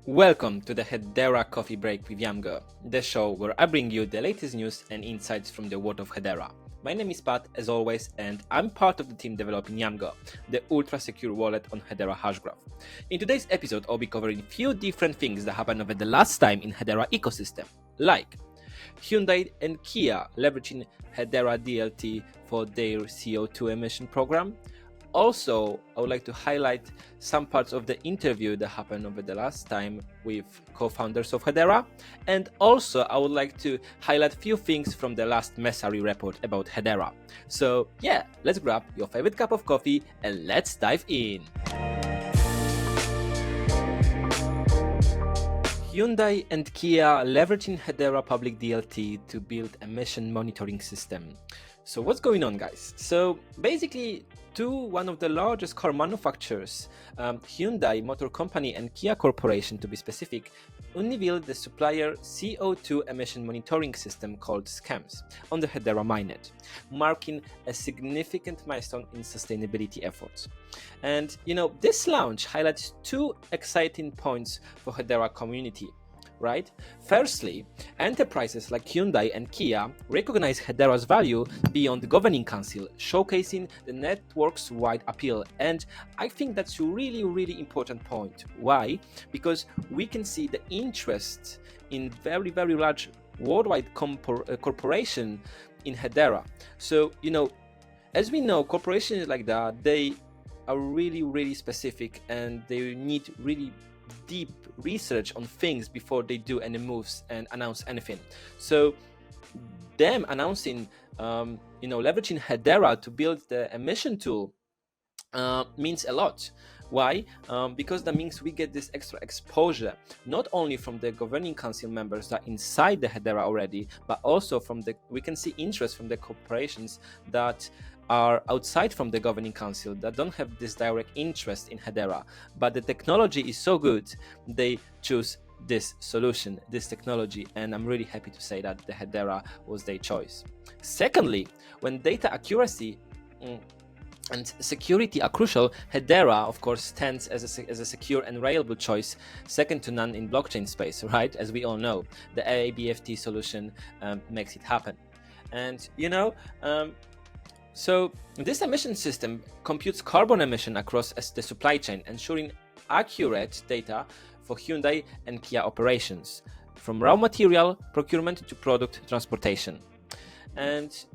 Welcome to the Hedera Coffee Break with Yamgo, the show where I bring you the latest news and insights from the world of Hedera. My name is Pat, as always, and I'm part of the team developing Yamgo, the ultra-secure wallet on Hedera Hashgraph. In today's episode, I'll be covering a few different things that happened over the last time in Hedera ecosystem, like Hyundai and Kia leveraging Hedera DLT for their CO2 emission program. Also, I would like to highlight some parts of the interview that happened over the last time with co-founders of Hedera. And also, I would like to highlight a few things from the last Messari report about Hedera. So yeah, let's grab your favorite cup of coffee and let's dive in. Hyundai and Kia leveraging Hedera public DLT to build emission monitoring system. So what's going on, guys? So basically, one of the largest car manufacturers, Hyundai Motor Company and Kia Corporation to be specific, unveiled the supplier CO2 emission monitoring system called SCEMS on the Hedera mainnet, marking a significant milestone in sustainability efforts. And this launch highlights two exciting points for Hedera community. Right? Firstly, enterprises like Hyundai and Kia recognize Hedera's value beyond the governing council, showcasing the network's wide appeal. And I think that's a really, really important point. Why? Because we can see the interest in very, very large worldwide corporation in Hedera. So, as we know, corporations like that, they are really, really specific and they need really deep research on things before they do any moves and announce anything. So them announcing leveraging Hedera to build the emission tool means a lot. Why? Because that means we get this extra exposure, not only from the governing council members that are inside the Hedera already, but also we can see interest from the corporations that are outside from the governing council that don't have this direct interest in Hedera, but the technology is so good, they choose this solution, this technology, and I'm really happy to say that the Hedera was their choice. Secondly, when data accuracy and security are crucial, Hedera, of course, stands as a secure and reliable choice, second to none in blockchain space, right? As we all know, the AABFT solution makes it happen. And so this emission system computes carbon emission across the supply chain, ensuring accurate data for Hyundai and Kia operations, from raw material procurement to product transportation. And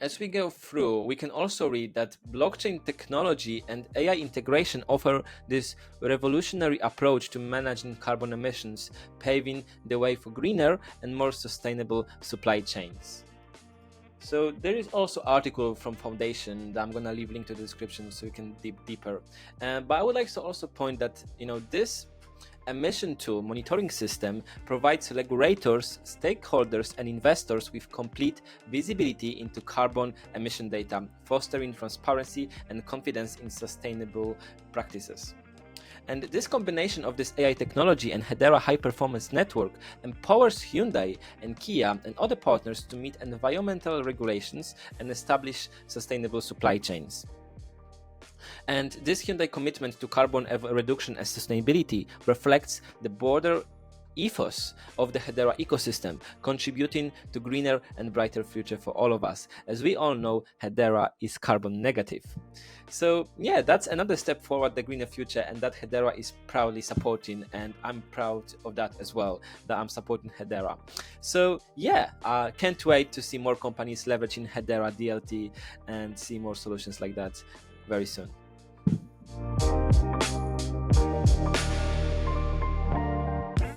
as we go through, we can also read that blockchain technology and AI integration offer this revolutionary approach to managing carbon emissions, paving the way for greener and more sustainable supply chains. So there is also article from Foundation that I'm gonna leave link to the description so you can dig deeper. But I would like to also point that this emission tool monitoring system provides regulators, stakeholders, and investors with complete visibility into carbon emission data, fostering transparency and confidence in sustainable practices. And this combination of this AI technology and Hedera high-performance network empowers Hyundai and Kia and other partners to meet environmental regulations and establish sustainable supply chains. And this Hyundai commitment to carbon reduction and sustainability reflects the broader ethos of the Hedera ecosystem, contributing to greener and brighter future for all of us. As we all know, Hedera is carbon negative. So yeah, that's another step forward the greener future, and that Hedera is proudly supporting, and I'm proud of that as well, that I'm supporting Hedera. So yeah, can't wait to see more companies leveraging Hedera DLT and see more solutions like that very soon.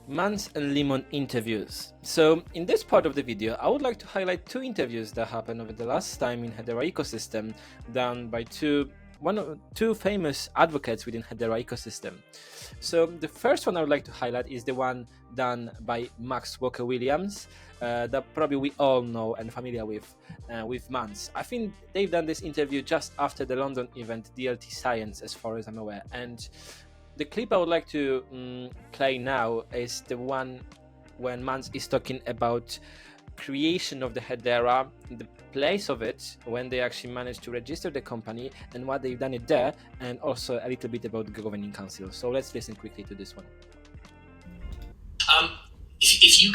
Mance and Leemon interviews. So in this part of the video, I would like to highlight two interviews that happened over the last time in Hedera ecosystem, done by two famous advocates within Hedera ecosystem. So the first one I would like to highlight is the one done by Max Walker-Williams, that probably we all know and familiar with Mance. I think they've done this interview just after the London event DLT Science, as far as I'm aware. And the clip I would like to play now is the one when Mance is talking about creation of the Hedera, the place of it when they actually managed to register the company and what they've done it there, and also a little bit about the governing council. So let's listen quickly to this one. If you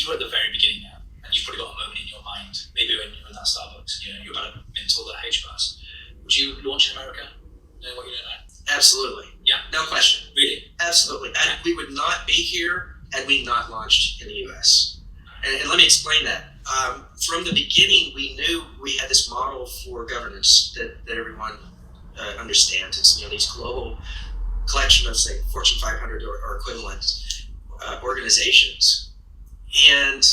were at the very beginning now, and you've probably got a moment in your mind, maybe when you're in that Starbucks, you're about to mentor the HBARs, would you launch in America, knowing what you know now? Absolutely. Yeah. No question. Really? Absolutely. And we would not be here had we not launched in the US. And let me explain that. From the beginning, we knew we had this model for governance that everyone understands. It's these global collection of, say, Fortune 500 or equivalent organizations. And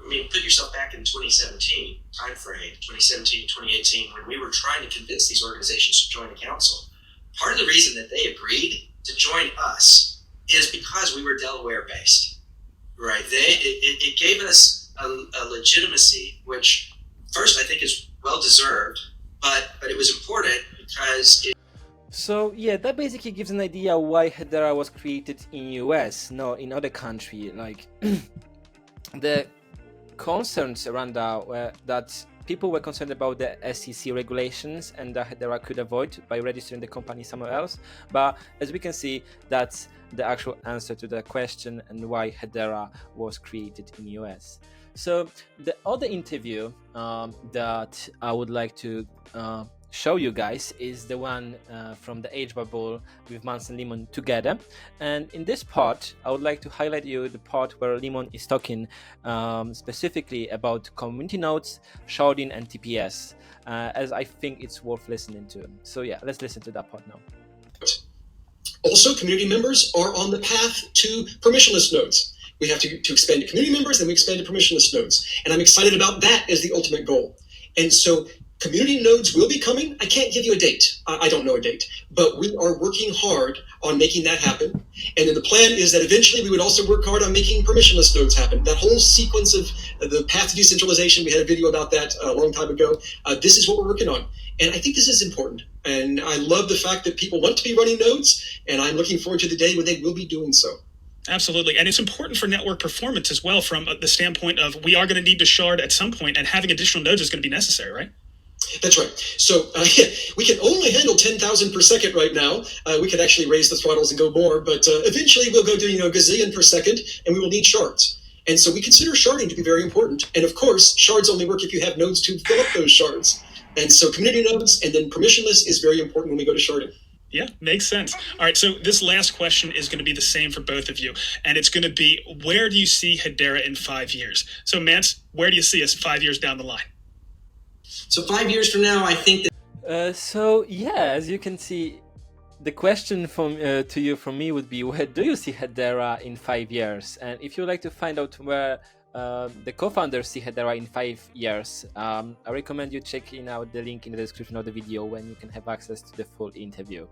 I mean, put yourself back in 2017 timeframe, 2017, 2018, when we were trying to convince these organizations to join the council. Part of the reason that they agreed to join us is because we were Delaware based, right? It gave us a legitimacy, which first I think is well deserved, but it was important because So yeah, that basically gives an idea why Hedera was created in US, not in other country. Like the concerns around that were that people were concerned about the SEC regulations and that Hedera could avoid by registering the company somewhere else. But as we can see, that's the actual answer to the question and why Hedera was created in US. So the other interview that I would like to show you guys is the one from the HBAR Ball with Mance and Leemon together. And in this part, I would like to highlight you the part where Leemon is talking specifically about community nodes, sharding, and TPS, as I think it's worth listening to. So yeah, let's listen to that part now. Also, community members are on the path to permissionless nodes. We have to expand to community members, then we expand to permissionless nodes. And I'm excited about that as the ultimate goal. And so community nodes will be coming. I can't give you a date. I don't know a date, but we are working hard on making that happen. And then the plan is that eventually we would also work hard on making permissionless nodes happen. That whole sequence of the path to decentralization, we had a video about that a long time ago. This is what we're working on. And I think this is important. And I love the fact that people want to be running nodes, and I'm looking forward to the day when they will be doing so. Absolutely. And it's important for network performance as well from the standpoint of we are going to need to shard at some point, and having additional nodes is going to be necessary, right? That's right. So we can only handle 10,000 per second right now. We could actually raise the throttles and go more, but eventually we'll go to a gazillion per second, and we will need shards. And so we consider sharding to be very important. And of course, shards only work if you have nodes to fill up those shards. And so community nodes and then permissionless is very important when we go to sharding. Yeah, makes sense. All right, so this last question is going to be the same for both of you, and it's going to be, where do you see Hedera in 5 years? So Mance, where do you see us 5 years down the line? So 5 years from now, I think that So yeah, as you can see, the question to you from me would be, where do you see Hedera in 5 years? And if you'd like to find out where the co-founders see Hedera in 5 years, I recommend you checking out the link in the description of the video when you can have access to the full interview.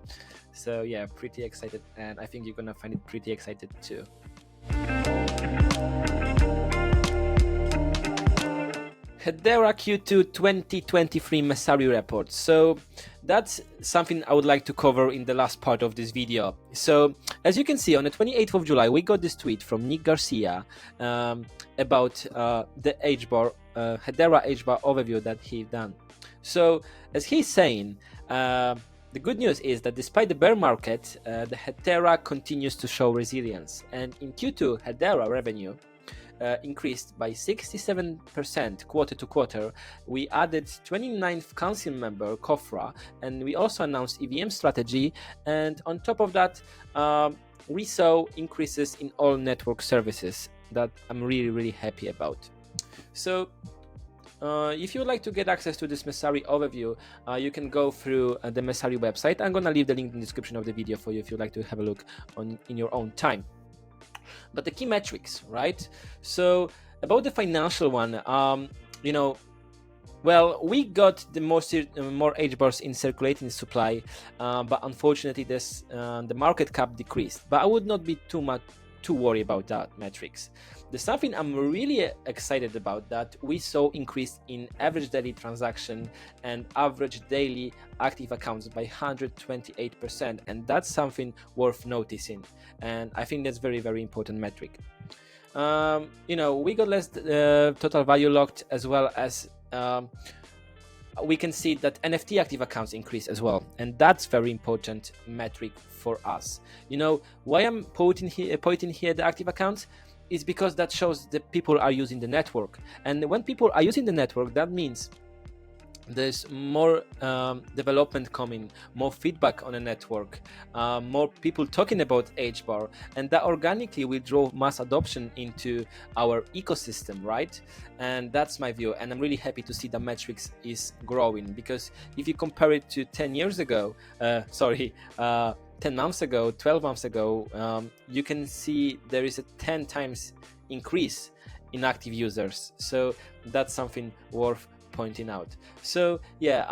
So yeah, pretty excited, and I think you're gonna find it pretty excited too. Hedera Q2 2023 Messari report. So that's something I would like to cover in the last part of this video. So as you can see, on the 28th of July, we got this tweet from Nick Garcia about the HBAR, Hedera HBAR overview that he done. So as he's saying, the good news is that despite the bear market, the Hedera continues to show resilience. And in Q2, Hedera revenue increased by 67% quarter to quarter. We added 29th council member Kofra, and we also announced EVM strategy. And on top of that, we saw increases in all network services that I'm really happy about. So if you would like to get access to this Messari overview, you can go through the Messari website. I'm gonna leave the link in the description of the video for you if you'd like to have a look in your own time. But the key metrics, right? So about the financial one, well, we got the more HBARs in circulating supply, but unfortunately the market cap decreased. But I would not be too worried about that metrics. There's something I'm really excited about, that we saw increase in average daily transaction and average daily active accounts by 128%, and that's something worth noticing, and I think that's very important metric. you know, we got less total value locked, as well as we can see that NFT active accounts increase as well, and that's very important metric for us. You know, why I'm pointing here the active accounts is because that shows that people are using the network, and when people are using the network, that means there's more development coming, more feedback on the network, more people talking about HBAR, and that organically will draw mass adoption into our ecosystem, right? And that's my view, and I'm really happy to see the metrics is growing, because if you compare it to 10 years ago, 10 months ago, 12 months ago, you can see there is a 10 times increase in active users. So that's something worth pointing out. So yeah,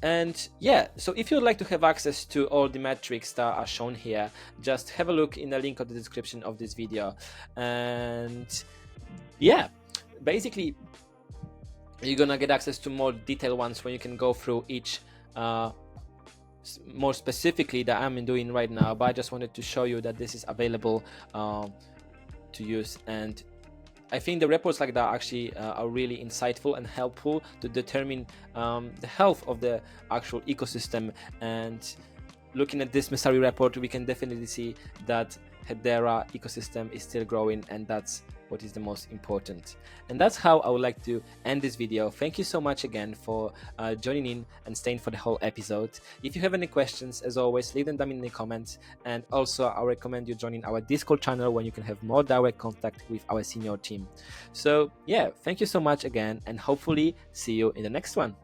so if you'd like to have access to all the metrics that are shown here, just have a look in the link of the description of this video. And yeah, basically you're gonna get access to more detailed ones when you can go through each more specifically that I'm doing right now, but I just wanted to show you that this is available to use. And I think the reports like that actually are really insightful and helpful to determine the health of the actual ecosystem. And looking at this Messari report, we can definitely see that Hedera ecosystem is still growing, and that's what is the most important. And that's how I would like to end this video. Thank you so much again for joining in and staying for the whole episode. If you have any questions, as always, leave them down in the comments. And also I recommend you joining our Discord channel, where you can have more direct contact with our senior team. So yeah, thank you so much again, and hopefully see you in the next one.